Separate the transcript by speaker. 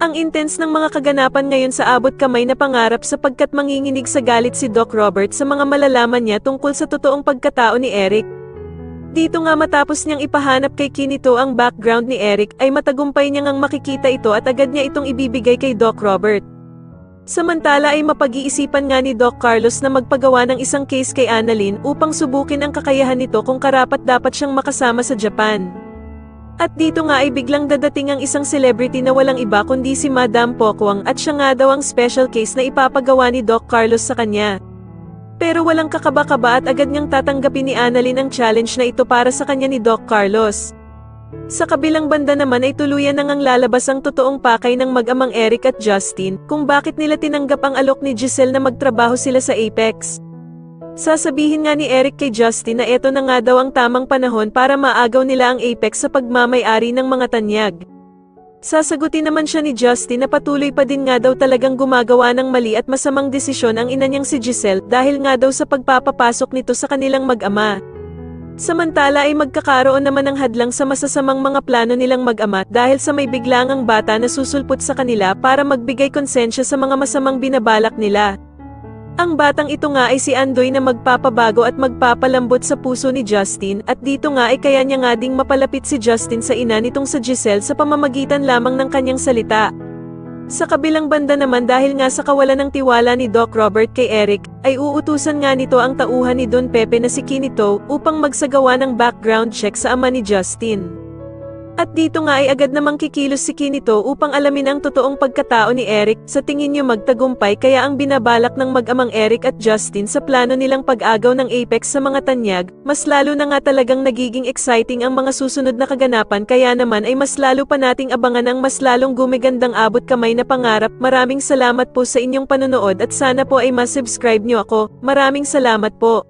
Speaker 1: Ang intense ng mga kaganapan ngayon sa abot kamay na pangarap sapagkat manginginig sa galit si Doc Robert sa mga malalaman niya tungkol sa totoong pagkatao ni Eric. Dito nga matapos niyang ipahanap kay Kinito ang background ni Eric ay matagumpay niya ngang makikita ito at agad niya itong ibibigay kay Doc Robert. Samantala ay mapag-iisipan nga ni Doc Carlos na magpagawa ng isang case kay Annalyn upang subukin ang kakayahan nito kung karapat-dapat siyang makasama sa Japan. At dito nga ay biglang dadating ang isang celebrity na walang iba kundi si Madam Pokwang at siya nga daw ang special case na ipapagawa ni Doc Carlos sa kanya. Pero walang kakaba-kaba at agad niyang tatanggapin ni Annalyn ang challenge na ito para sa kanya ni Doc Carlos. Sa kabilang banda naman ay tuluyan nang lalabas ang totoong pakay ng mag-amang Eric at Justin kung bakit nila tinanggap ang alok ni Giselle na magtrabaho sila sa Apex. Sasabihin nga ni Eric kay Justin na eto na nga daw ang tamang panahon para maagaw nila ang Apex sa pagmamay-ari ng mga tanyag. Sasagutin naman siya ni Justin na patuloy pa din nga daw talagang gumagawa ng mali at masamang desisyon ang ina niyang si Giselle dahil nga daw sa pagpapapasok nito sa kanilang mag-ama. Samantala ay magkakaroon naman ng hadlang sa masasamang mga plano nilang mag-ama dahil sa may biglangang bata na susulpot sa kanila para magbigay konsensya sa mga masamang binabalak nila. Ang batang ito nga ay si Andoy na magpapabago at magpapalambot sa puso ni Justin at dito nga ay kaya niya nga ding mapalapit si Justin sa ina nitong sa Giselle sa pamamagitan lamang ng kanyang salita. Sa kabilang banda naman dahil nga sa kawalan ng tiwala ni Doc Robert kay Eric, ay uutusan nga nito ang tauhan ni Don Pepe na si Kinito upang magsagawa ng background check sa ama ni Justin. At dito nga ay agad namang kikilos si Kinito upang alamin ang totoong pagkatao ni Eric. Sa tingin niyo magtagumpay kaya ang binabalak ng mag-amang Eric at Justin sa plano nilang pag-agaw ng Apex sa mga tanyag, mas lalo na nga talagang nagiging exciting ang mga susunod na kaganapan kaya naman ay mas lalo pa nating abangan ang mas lalong gumigandang abot kamay na pangarap. Maraming salamat po sa inyong panonood at sana po ay ma-subscribe niyo ako. Maraming salamat po.